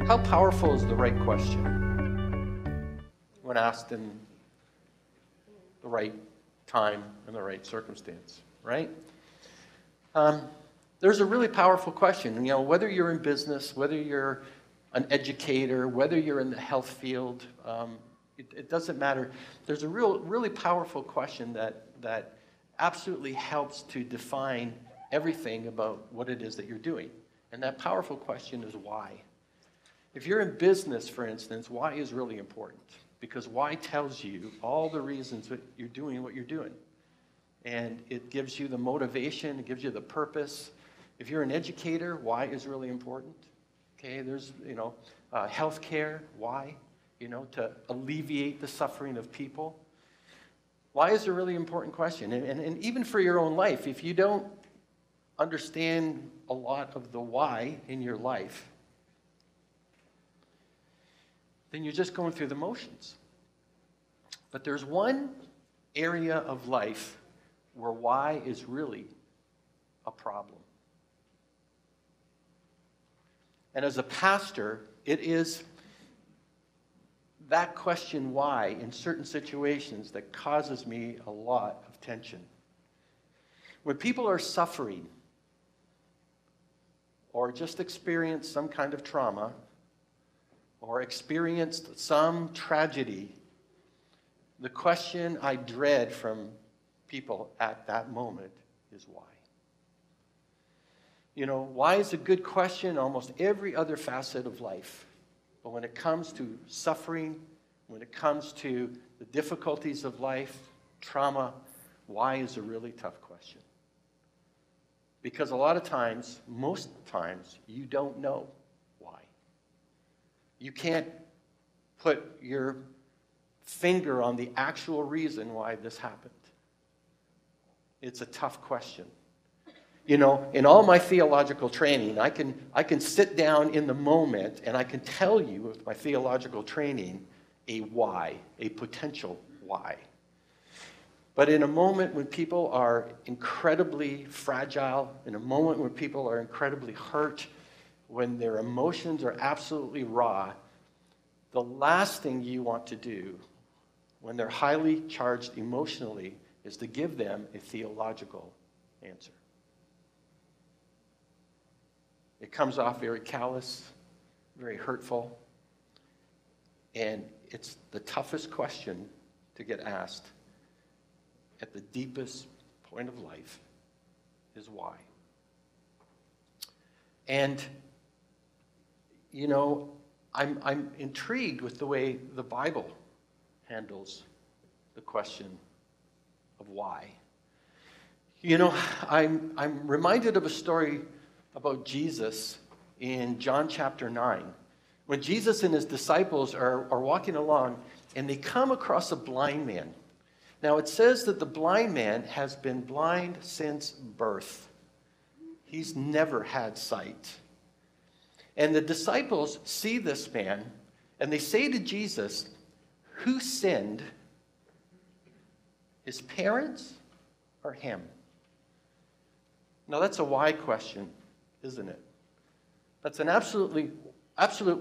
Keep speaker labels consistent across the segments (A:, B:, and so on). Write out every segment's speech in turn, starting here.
A: How powerful is the right question when asked in the right time and the right circumstance, right? There's a really powerful question. You know, whether you're in business, whether you're an educator, whether you're in the health field, it doesn't matter. There's a really powerful question that absolutely helps to define everything about what it is that you're doing. And that powerful question is why. If you're in business, for instance, why is really important? Because why tells you all the reasons that you're doing what you're doing. And it gives you the motivation, it gives you the purpose. If you're an educator, why is really important? Okay, there's, healthcare, why? To alleviate the suffering of people. Why is a really important question? And even for your own life, if you don't understand a lot of the why in your life, then you're just going through the motions. But there's one area of life where why is really a problem. And as a pastor, it is that question why in certain situations that causes me a lot of tension. When people are suffering or just experience some kind of trauma or experienced some tragedy, the question I dread from people at that moment is why. Why is a good question in almost every other facet of life. But when it comes to suffering, when it comes to the difficulties of life, trauma, why is a really tough question. Because a lot of times, most times, you don't know why. You can't put your finger on the actual reason why this happened. It's a tough question. In all my theological training, I can sit down in the moment and I can tell you with my theological training a why, a potential why. But in a moment when people are incredibly fragile, in a moment when people are incredibly hurt, when their emotions are absolutely raw, the last thing you want to do when they're highly charged emotionally is to give them a theological answer. It comes off very callous, very hurtful, and it's the toughest question to get asked at the deepest point of life is why. And, I'm intrigued with the way the Bible handles the question of why. I'm reminded of a story about Jesus in John chapter 9. When Jesus and his disciples are walking along and they come across a blind man. Now it says that the blind man has been blind since birth. He's never had sight. And the disciples see this man and they say to Jesus, who sinned, his parents or him? Now that's a why question, isn't it? That's an absolute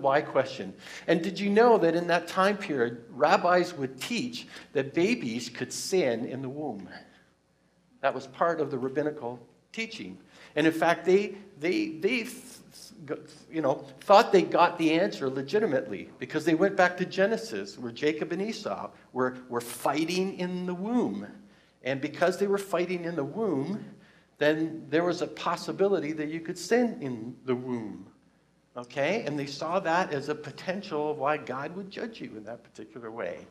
A: why question. And did you know that in that time period, rabbis would teach that babies could sin in the womb? That was part of the rabbinical teaching. And in fact, they thought they got the answer legitimately because they went back to Genesis where Jacob and Esau were fighting in the womb. And because they were fighting in the womb, then there was a possibility that you could sin in the womb. Okay? And they saw that as a potential of why God would judge you in that particular way.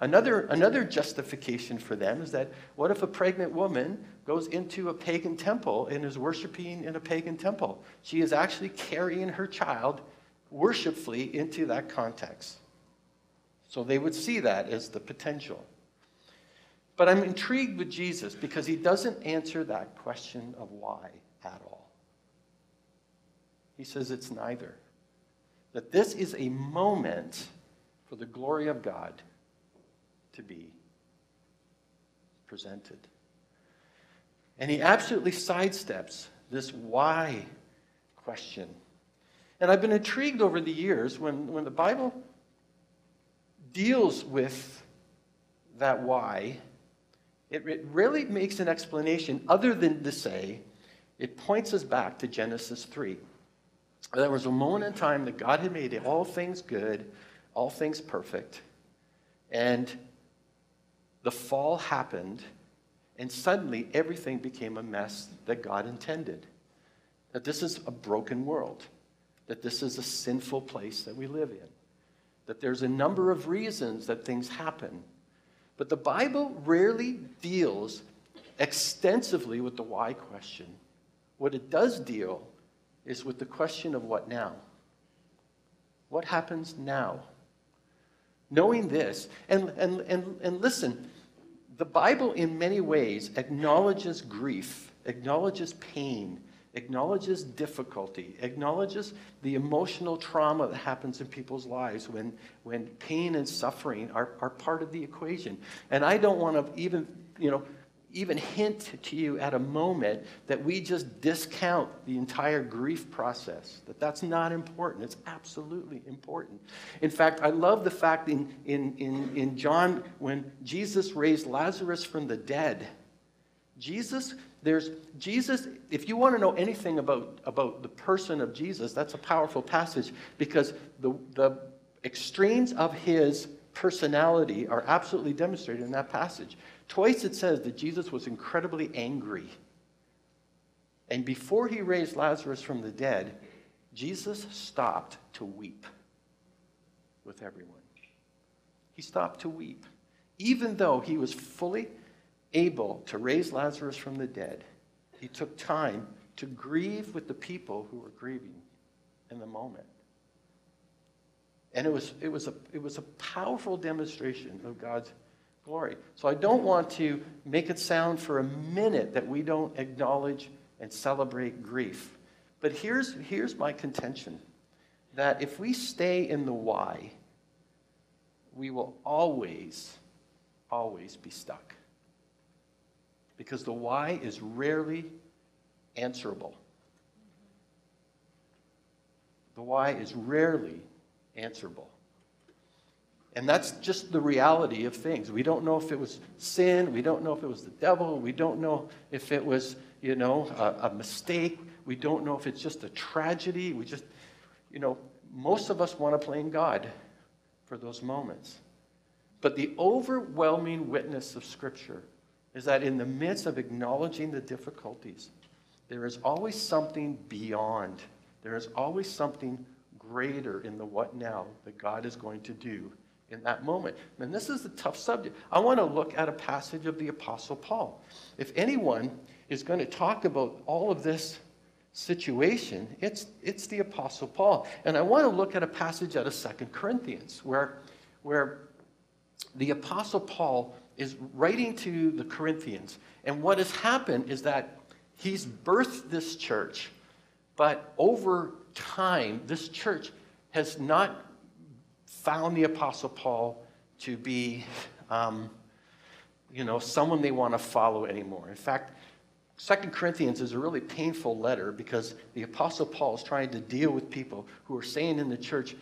A: Another justification for them is that what if a pregnant woman goes into a pagan temple and is worshiping in a pagan temple? She is actually carrying her child worshipfully into that context. So they would see that as the potential. But I'm intrigued with Jesus because he doesn't answer that question of why at all. He says it's neither. That this is a moment for the glory of God to be presented. And he absolutely sidesteps this why question. And I've been intrigued over the years when the Bible deals with that why, it really makes an explanation other than to say, it points us back to Genesis 3. There was a moment in time that God had made all things good, all things perfect, and the fall happened, and suddenly everything became a mess that God intended. That this is a broken world, that this is a sinful place that we live in, that there's a number of reasons that things happen. But the Bible rarely deals extensively with the why question. What it does deal is with the question of what now? What happens now? Knowing this, and listen, the Bible in many ways acknowledges grief, acknowledges pain, acknowledges difficulty, acknowledges the emotional trauma that happens in people's lives when pain and suffering are part of the equation. And I don't want to even hint to you at a moment that we just discount the entire grief process, that's not important. It's absolutely important. In fact, I love the fact in John, when Jesus raised Lazarus from the dead, Jesus, if you want to know anything about the person of Jesus, that's a powerful passage, because the extremes of his personality are absolutely demonstrated in that passage. Twice it says that Jesus was incredibly angry. And before he raised Lazarus from the dead, Jesus stopped to weep with everyone. He stopped to weep. Even though he was fully able to raise Lazarus from the dead, he took time to grieve with the people who were grieving in the moment. And it was a powerful demonstration of God's glory. So I don't want to make it sound for a minute that we don't acknowledge and celebrate grief. But here's my contention, that if we stay in the why, we will always be stuck. Because the why is rarely answerable. The why is rarely answerable. And that's just the reality of things. We don't know if it was sin. We don't know if it was the devil. We don't know if it was, a mistake. We don't know if it's just a tragedy. We just, most of us want to blame God for those moments. But the overwhelming witness of Scripture is that in the midst of acknowledging the difficulties, there is always something beyond. There is always something greater in the what now that God is going to do in that moment. And this is a tough subject. I want to look at a passage of the Apostle Paul. If anyone is going to talk about all of this situation, it's the Apostle Paul. And I want to look at a passage out of 2 Corinthians where the Apostle Paul is writing to the Corinthians. And what has happened is that he's birthed this church, but over time, this church has not found the Apostle Paul to be, someone they want to follow anymore. In fact, 2 Corinthians is a really painful letter because the Apostle Paul is trying to deal with people who are saying in the church,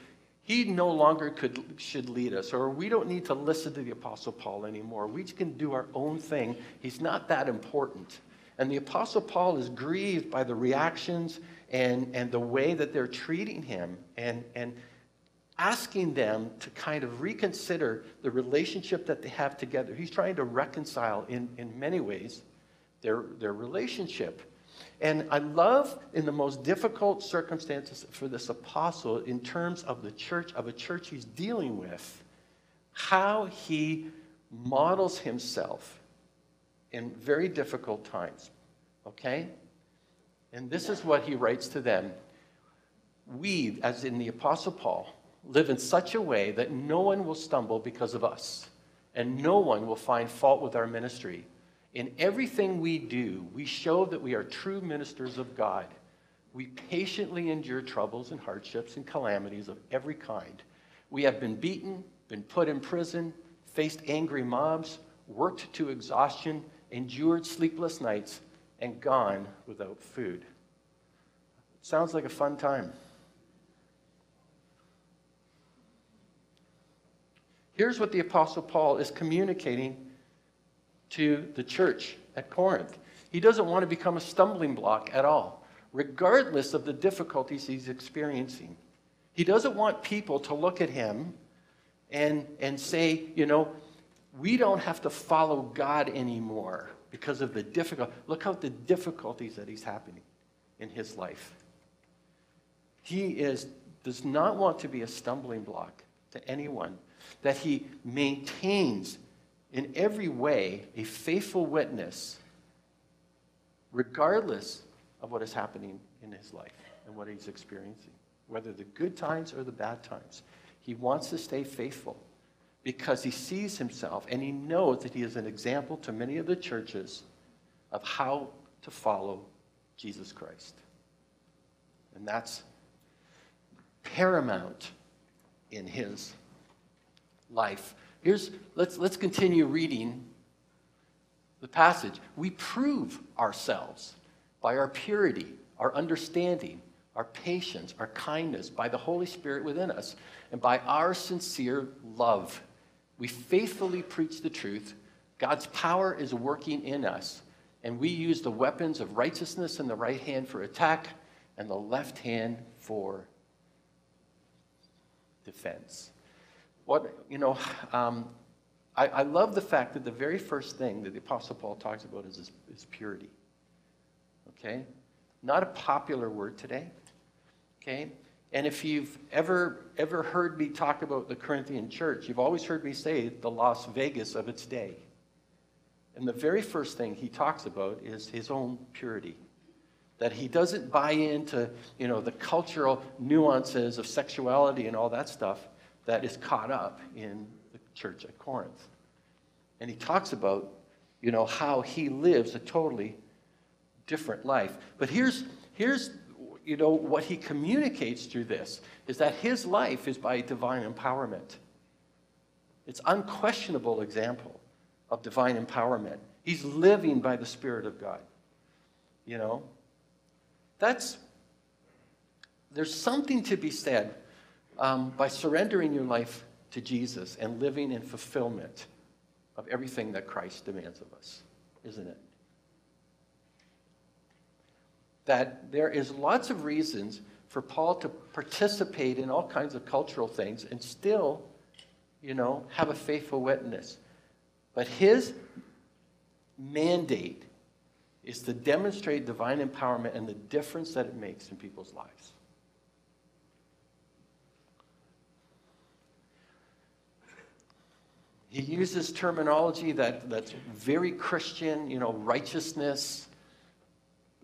A: he no longer should lead us, or we don't need to listen to the Apostle Paul anymore. We can do our own thing. He's not that important. And the Apostle Paul is grieved by the reactions and the way that they're treating him and asking them to kind of reconsider the relationship that they have together. He's trying to reconcile in many ways their relationship. And I love, in the most difficult circumstances for this apostle, in terms of the church, of a church he's dealing with, how he models himself in very difficult times. Okay? And this is what he writes to them. We, as in the Apostle Paul, live in such a way that no one will stumble because of us, and no one will find fault with our ministry. In everything we do, we show that we are true ministers of God. We patiently endure troubles and hardships and calamities of every kind. We have been beaten, been put in prison, faced angry mobs, worked to exhaustion, endured sleepless nights, and gone without food. Sounds like a fun time. Here's what the Apostle Paul is communicating to the church at Corinth. He doesn't want to become a stumbling block at all, regardless of the difficulties he's experiencing. He doesn't want people to look at him and say, we don't have to follow God anymore because of the look at the difficulties that he's happening in his life. He does not want to be a stumbling block to anyone, that he maintains in every way a faithful witness regardless of what is happening in his life and what he's experiencing, whether the good times or the bad times. He wants to stay faithful because he sees himself and he knows that he is an example to many of the churches of how to follow Jesus Christ. And that's paramount in his life. Let's continue reading the passage. We prove ourselves by our purity, our understanding, our patience, our kindness, by the Holy Spirit within us, and by our sincere love. We faithfully preach the truth. God's power is working in us, and we use the weapons of righteousness in the right hand for attack and the left hand for defense. I love the fact that the very first thing that the Apostle Paul talks about is purity. Okay? Not a popular word today. Okay? And if you've ever heard me talk about the Corinthian church, you've always heard me say the Las Vegas of its day. And the very first thing he talks about is his own purity. That he doesn't buy into, the cultural nuances of sexuality and all that stuff that is caught up in the church at Corinth. And he talks about, how he lives a totally different life. But here's what he communicates through this is that his life is by divine empowerment. It's unquestionable example of divine empowerment. He's living by the Spirit of God. There's something to be said by surrendering your life to Jesus and living in fulfillment of everything that Christ demands of us, isn't it? That there is lots of reasons for Paul to participate in all kinds of cultural things and still, have a faithful witness. But his mandate is to demonstrate divine empowerment and the difference that it makes in people's lives. He uses terminology that's very Christian, righteousness,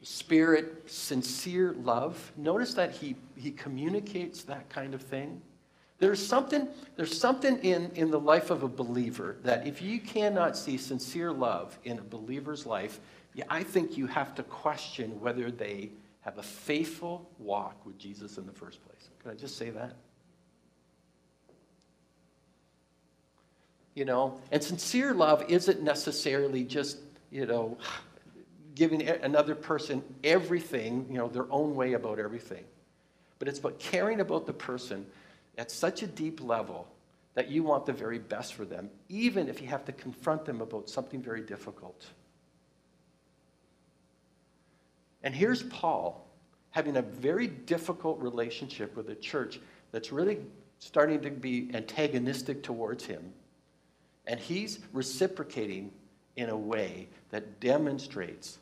A: spirit, sincere love. Notice that he communicates that kind of thing. There's something in the life of a believer that if you cannot see sincere love in a believer's life, I think you have to question whether they have a faithful walk with Jesus in the first place. Can I just say that? And sincere love isn't necessarily just, giving another person everything, their own way about everything. But it's about caring about the person at such a deep level that you want the very best for them, even if you have to confront them about something very difficult. And here's Paul having a very difficult relationship with a church that's really starting to be antagonistic towards him. And he's reciprocating in a way that demonstrates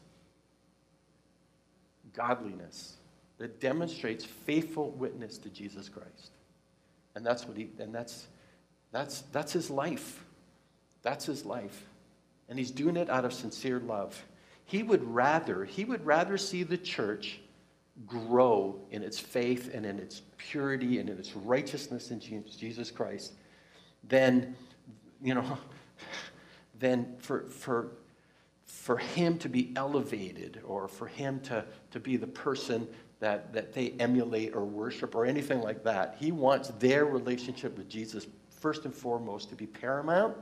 A: godliness, that demonstrates faithful witness to Jesus Christ. And that's his life. That's his life. And he's doing it out of sincere love. He would rather see the church grow in its faith and in its purity and in its righteousness in Jesus Christ than for him to be elevated or for him to be the person that they emulate or worship or anything like that. He wants their relationship with Jesus first and foremost to be paramount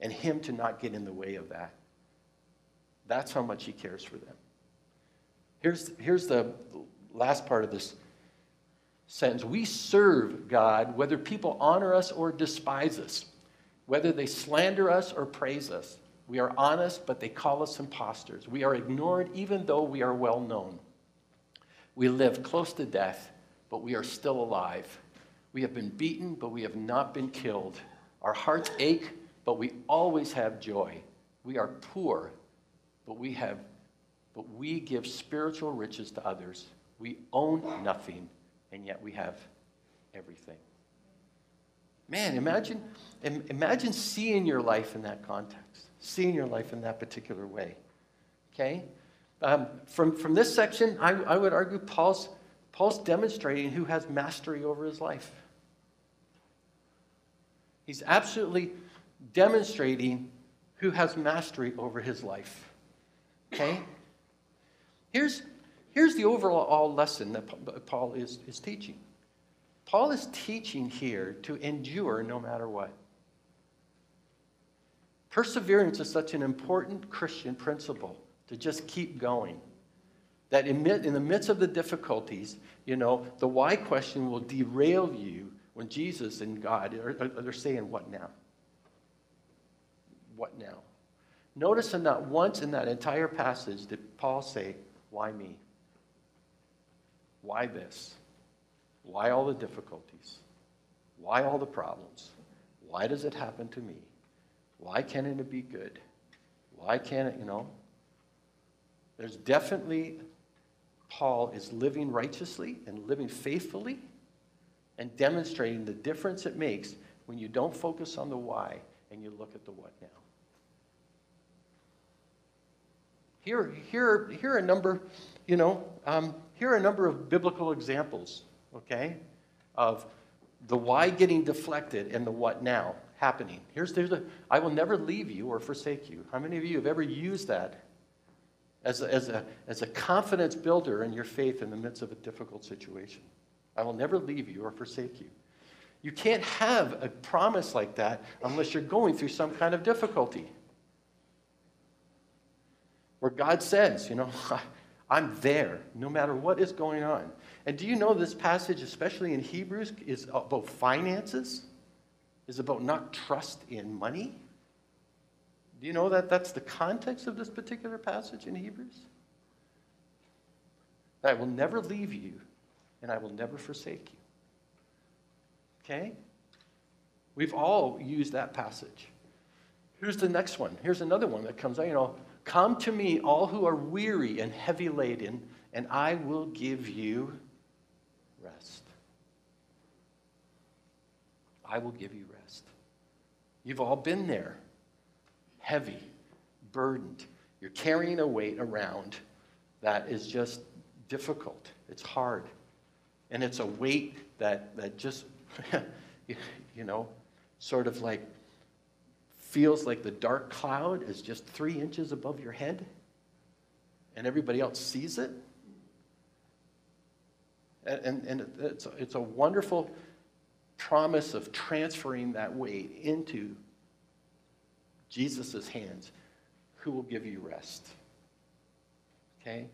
A: and him to not get in the way of that. That's how much he cares for them. Here's the last part of this sentence. We serve God whether people honor us or despise us. Whether they slander us or praise us, we are honest, but they call us impostors. We are ignored even though we are well known. We live close to death, but we are still alive. We have been beaten, but we have not been killed. Our hearts ache, but we always have joy. We are poor, but we give spiritual riches to others. We own nothing, and yet we have everything. Man, imagine seeing your life in that context, seeing your life in that particular way. Okay? From this section, I would argue Paul's demonstrating who has mastery over his life. He's absolutely demonstrating who has mastery over his life. Okay? Here's the overall lesson that Paul is teaching. Paul is teaching here to endure no matter what. Perseverance is such an important Christian principle, to just keep going. That in the midst of the difficulties, the why question will derail you when Jesus and God are saying, what now? What now? Notice that not once in that entire passage did Paul say, why me? Why this? Why all the difficulties? Why all the problems? Why does it happen to me? Why can't it be good? Why can't it, There's definitely, Paul is living righteously and living faithfully and demonstrating the difference it makes when you don't focus on the why and you look at the what now. Here are a number, here are a number of biblical examples, okay, of the why getting deflected and the what now happening. There's I will never leave you or forsake you. How many of you have ever used that as a confidence builder in your faith in the midst of a difficult situation? I will never leave you or forsake you. You can't have a promise like that unless you're going through some kind of difficulty. Where God says, I'm there no matter what is going on. And do you know this passage, especially in Hebrews, is about finances? Is about not trust in money? Do you know that that's the context of this particular passage in Hebrews? That I will never leave you and I will never forsake you. Okay? We've all used that passage. Here's the next one. Here's another one that comes out, come to me, all who are weary and heavy laden, and I will give you rest. I will give you rest. You've all been there. Heavy, burdened. You're carrying a weight around that is just difficult. It's hard. And it's a weight that just, sort of like feels like the dark cloud is just 3 inches above your head and everybody else sees it. And it's a wonderful promise of transferring that weight into Jesus' hands, who will give you rest. Okay?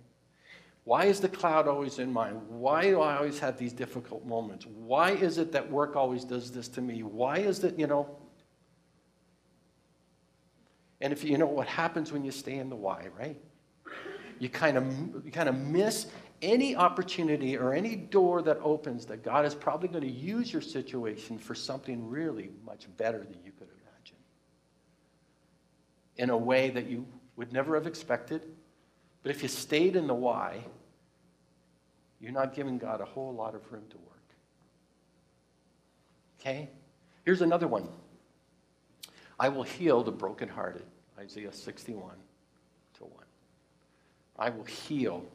A: Why is the cloud always in mind? Why do I always have these difficult moments? Why is it that work always does this to me? Why is it, And if you know what happens when you stay in the why, right? You kind of miss any opportunity or any door that opens that God is probably going to use your situation for something really much better than you could imagine. In a way that you would never have expected. But if you stayed in the why, you're not giving God a whole lot of room to work. Okay? Here's another one. I will heal the brokenhearted. Isaiah 61:1. I will heal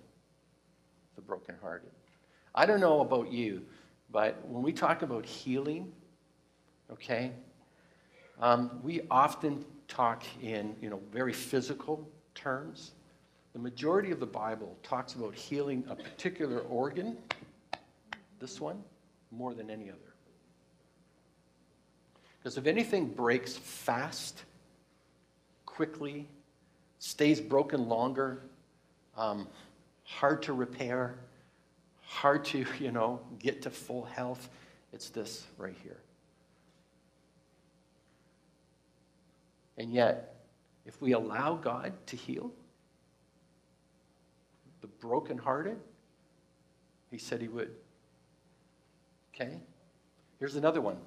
A: the brokenhearted. I don't know about you, but when we talk about healing, okay, we often talk in very physical terms. The majority of the Bible talks about healing a particular organ, this one, more than any other. Because if anything breaks fast, quickly, stays broken longer, hard to repair, hard to, get to full health, it's this right here. And yet, if we allow God to heal the brokenhearted, he said he would. Okay? Here's another one.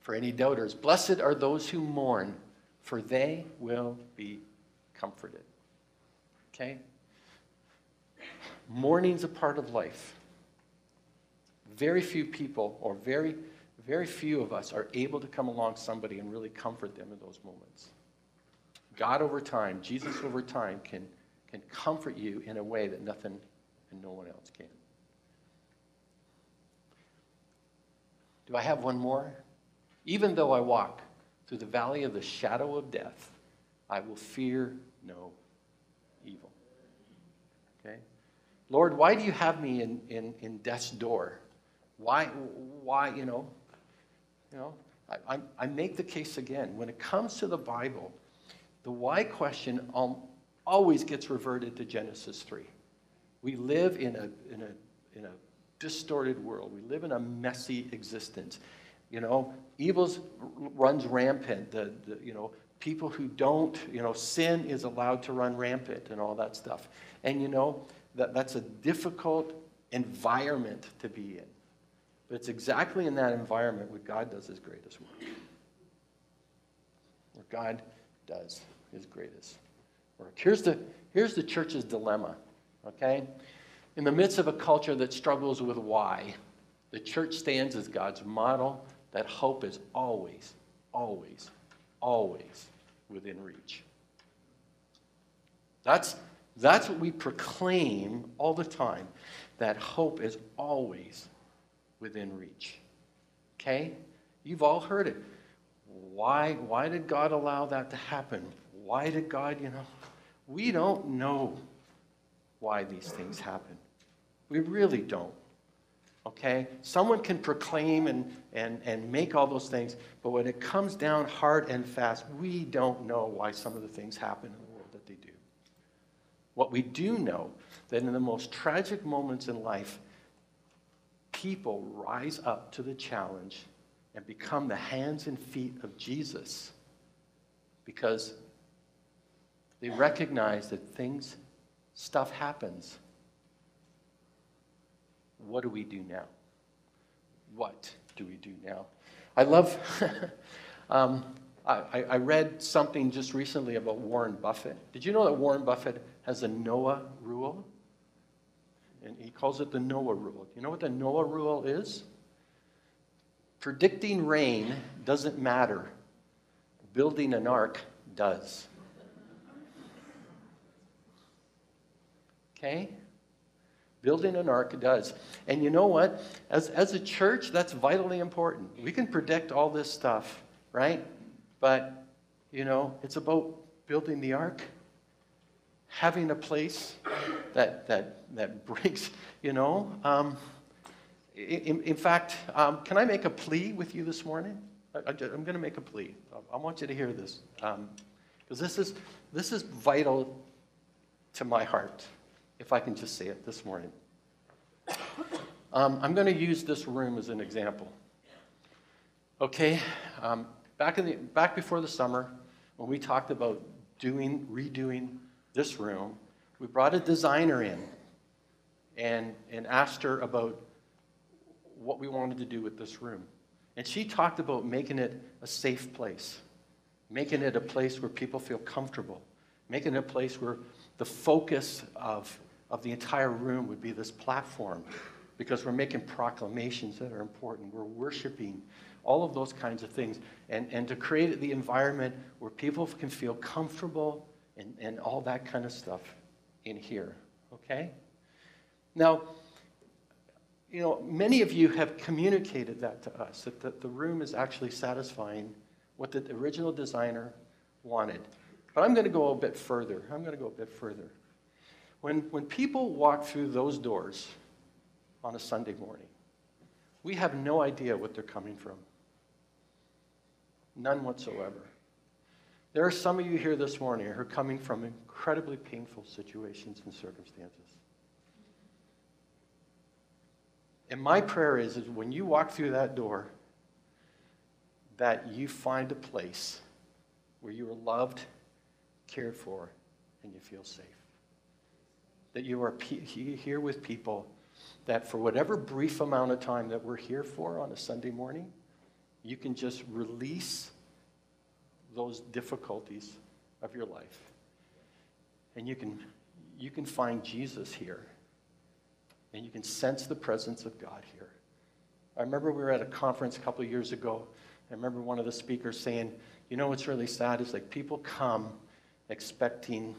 A: For any doubters, blessed are those who mourn, for they will be comforted. Okay? Mourning's a part of life. Very few people, or very few of us, are able to come along somebody and really comfort them in those moments. God over time, Jesus over time, can comfort you in a way that nothing and no one else can. Do I have one more? Even though I walk through the valley of the shadow of death, I will fear no evil. Okay? Lord, why do you have me in death's door? Why, I make the case again. When it comes to the Bible, the why question always gets reverted to Genesis 3. We live in a distorted world. We live in a messy existence. Evil runs rampant. People who don't, sin is allowed to run rampant and all that stuff. And that's a difficult environment to be in. But it's exactly in that environment where God does his greatest work. Where God does his greatest work. Here's the church's dilemma, okay? In the midst of a culture that struggles with why, the church stands as God's model that hope is always, always, always within reach. That's what we proclaim all the time, that hope is always within reach. Okay? You've all heard it. Why did God allow that to happen? Why did God, we don't know why these things happen. We really don't. Okay? Someone can proclaim and make all those things, but when it comes down hard and fast, we don't know why some of the things happen in the world that they do. What we do know, that in the most tragic moments in life, people rise up to the challenge and become the hands and feet of Jesus because they recognize that stuff happens. What do we do now? What do we do now? I love, I read something just recently about Warren Buffett. Did you know that Warren Buffett has a Noah rule? And he calls it the Noah rule. You know what the Noah rule is? Predicting rain doesn't matter. Building an ark does. Okay? Building an ark does. And you know what? As a church, that's vitally important. We can predict all this stuff, right? But, it's about building the ark, having a place that breaks, In fact, can I make a plea with you this morning? I'm going to make a plea. I want you to hear this, because this is vital to my heart, if I can just say it this morning. I'm going to use this room as an example. Okay, back before the summer, when we talked about redoing this room, we brought a designer in and asked her about what we wanted to do with this room. And she talked about making it a safe place, making it a place where people feel comfortable, making it a place where the focus of the entire room would be this platform, because we're making proclamations that are important. We're worshiping, all of those kinds of things. And to create the environment where people can feel comfortable and all that kind of stuff in here, okay? Now, many of you have communicated that to us, that the room is actually satisfying what the original designer wanted. But I'm going to go a bit further. When people walk through those doors on a Sunday morning, we have no idea what they're coming from. None whatsoever. There are some of you here this morning who are coming from incredibly painful situations and circumstances. And my prayer is when you walk through that door, that you find a place where you are loved, cared for, and you feel safe. That you are here with people that for whatever brief amount of time that we're here for on a Sunday morning, you can just release those difficulties of your life. And you can find Jesus here. And you can sense the presence of God here. I remember we were at a conference a couple of years ago. I remember one of the speakers saying, you know what's really sad is like people come expecting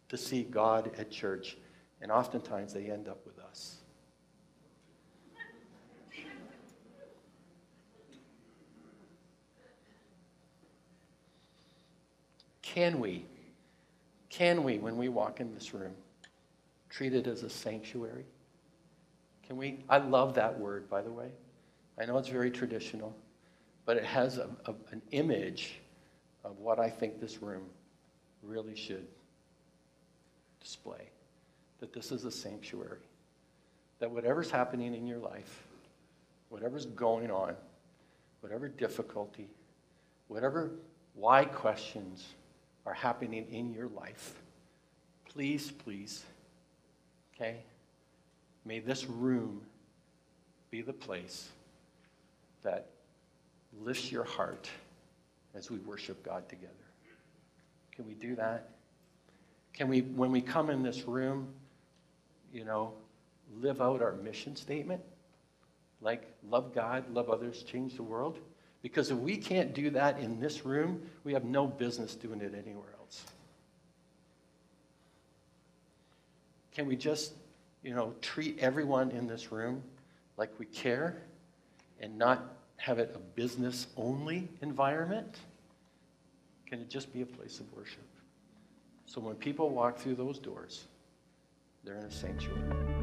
A: to see God at church, and oftentimes they end up with us. Can we, when we walk in this room, treat it as a sanctuary? Can we? I love that word, by the way. I know it's very traditional, but it has an image of what I think this room really should display. That this is a sanctuary. That whatever's happening in your life, whatever's going on, whatever difficulty, whatever why questions are happening in your life, please, okay, may this room be the place that lifts your heart as we worship God together. Can we do that? Can we, when we come in this room, live out our mission statement? Like, love God, love others, change the world? Because if we can't do that in this room, we have no business doing it anywhere else. Can we just, treat everyone in this room like we care and not have it a business-only environment? Can it just be a place of worship? So when people walk through those doors, they're in a sanctuary.